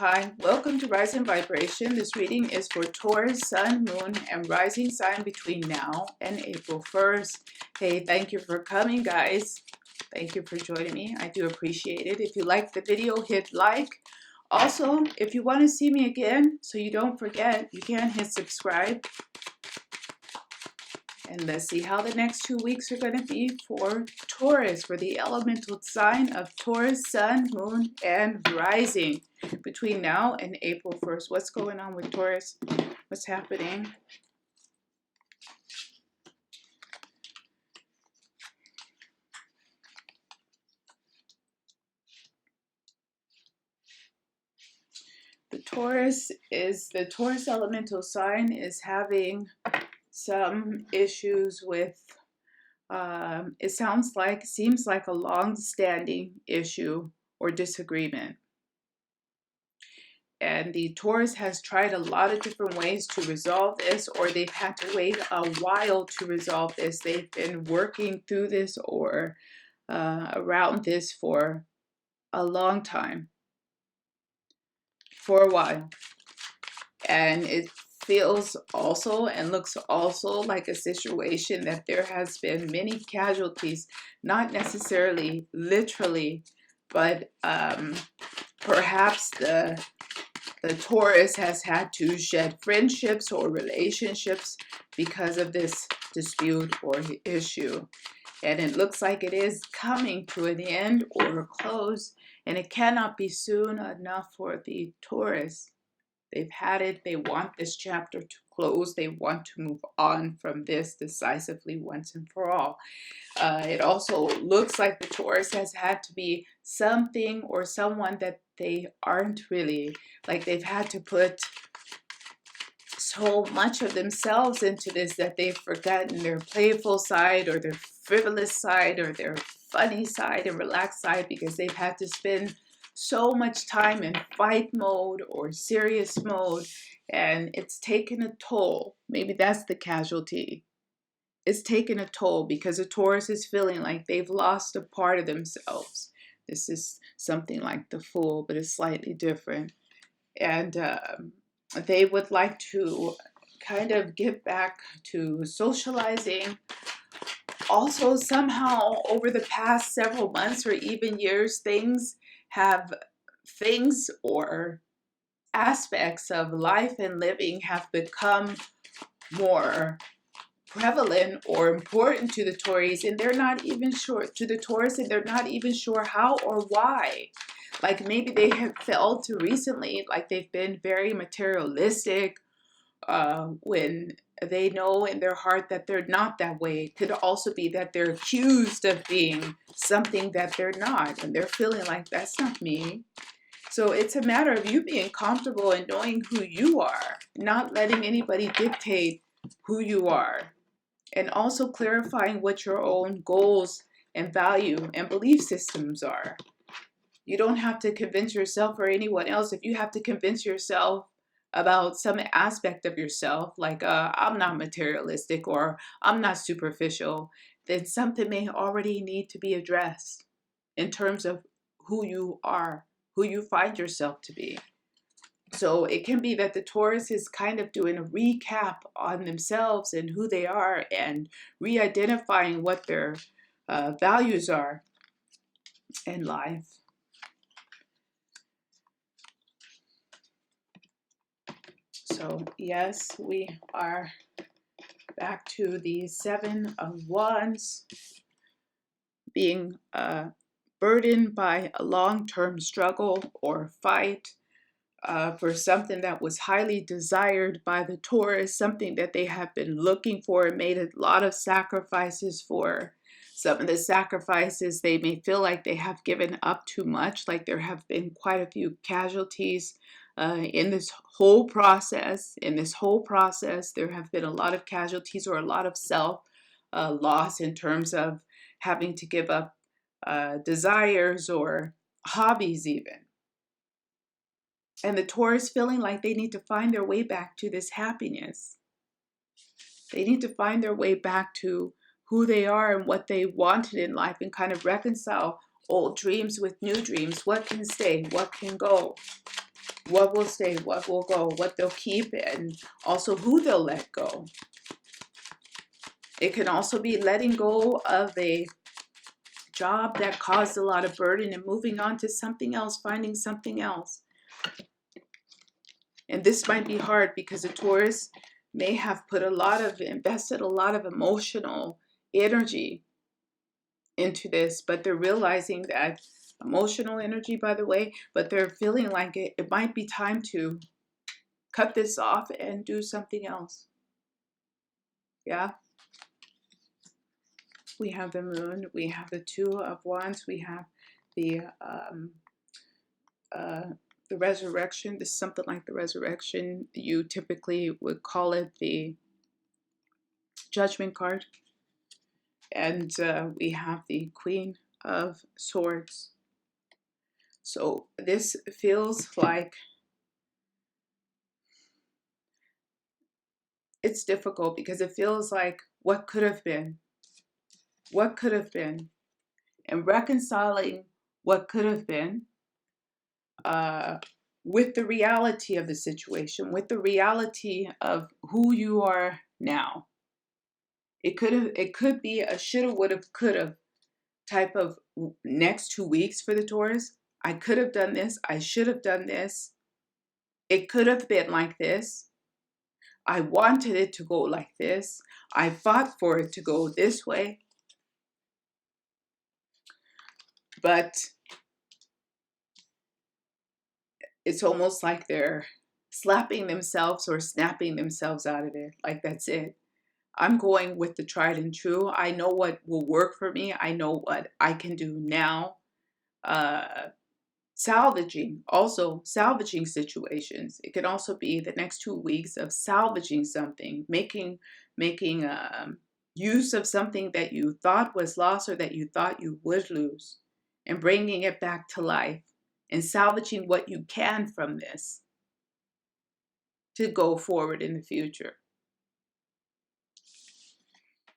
Hi, welcome to Rising Vibration. This reading is for Taurus, Sun, Moon, and Rising sign between now and April 1st. Hey, thank you for coming, guys. Thank you for joining me. I do appreciate it. If you like the video, hit like. Also, if you want to see me again, so you don't forget, you can hit subscribe. And let's see how the next 2 weeks are going to be for Taurus, for the elemental sign of Taurus, Sun, Moon, and Rising between now and April 1st. What's going on with Taurus? What's happening? The Taurus elemental sign is having some issues with, seems like a long-standing issue or disagreement. And the Taurus has tried a lot of different ways to resolve this, or they've had to wait a while to resolve this. They've been working through this or around this for a long time, for a while. And it feels also and looks also like a situation that there has been many casualties, not necessarily literally, but perhaps the Taurus has had to shed friendships or relationships because of this dispute or issue. And it looks like it is coming to an end or a close, and it cannot be soon enough for the Taurus. They've had it. They want this chapter to close. They want to move on from this decisively once and for all. It also looks like the Taurus has had to be something or someone that they aren't really. Like they've had to put so much of themselves into this that they've forgotten their playful side or their frivolous side or their funny side and relaxed side, because they've had to spend so much time in fight mode or serious mode, and it's taken a toll. Maybe that's the casualty. It's taken a toll because the Taurus is feeling like they've lost a part of themselves. This is something like the Fool, but it's slightly different. And they would like to kind of get back to socializing. Also, somehow over the past several months or even years, things or aspects of life and living have become more prevalent or important to the Taurus, and they're not even sure and they're not even sure how or why. Like maybe they have felt recently like they've been very materialistic when they know in their heart that they're not that way. It could also be that they're accused of being something that they're not, and they're feeling like that's not me. So it's a matter of you being comfortable and knowing who you are, not letting anybody dictate who you are, and also clarifying what your own goals and value and belief systems are. You don't have to convince yourself or anyone else. If you have to convince yourself about some aspect of yourself, like I'm not materialistic or I'm not superficial, then something may already need to be addressed in terms of who you are, who you find yourself to be. So it can be that the Taurus is kind of doing a recap on themselves and who they are, and re-identifying what their values are in life. So yes, we are back to the Seven of Wands, being burdened by a long-term struggle or fight for something that was highly desired by the Taurus, something that they have been looking for and made a lot of sacrifices for. Some of the sacrifices, they may feel like they have given up too much, like there have been quite a few casualties in this whole process. There have been a lot of casualties or a lot of self loss in terms of having to give up desires or hobbies even. And the Taurus feeling like they need to find their way back to this happiness. They need to find their way back to who they are and what they wanted in life, and kind of reconcile old dreams with new dreams. What can stay? What can go? what will stay, what will go, what they'll keep, and also who they'll let go. It can also be letting go of a job that caused a lot of burden and moving on to something else, finding something else. And this might be hard because the Taurus may have invested a lot of emotional energy into this, but they're realizing that emotional energy, by the way, but they're feeling like it might be time to cut this off and do something else. Yeah. We have the Moon, we have the Two of Wands, we have the Resurrection. This is something like the Resurrection. You typically would call it the Judgment card. And we have the Queen of Swords. So this feels like it's difficult because it feels like what could have been. What could have been. And reconciling what could have been with the reality of the situation, with the reality of who you are now. It could be a shoulda, woulda, coulda type of next 2 weeks for the Taurus. I could have done this. I should have done this. It could have been like this. I wanted it to go like this. I fought for it to go this way. But it's almost like they're slapping themselves or snapping themselves out of it. Like, that's it. I'm going with the tried and true. I know what will work for me. I know what I can do now. Salvaging situations. It could also be the next 2 weeks of salvaging something, making use of something that you thought was lost or that you thought you would lose, and bringing it back to life and salvaging what you can from this to go forward in the future.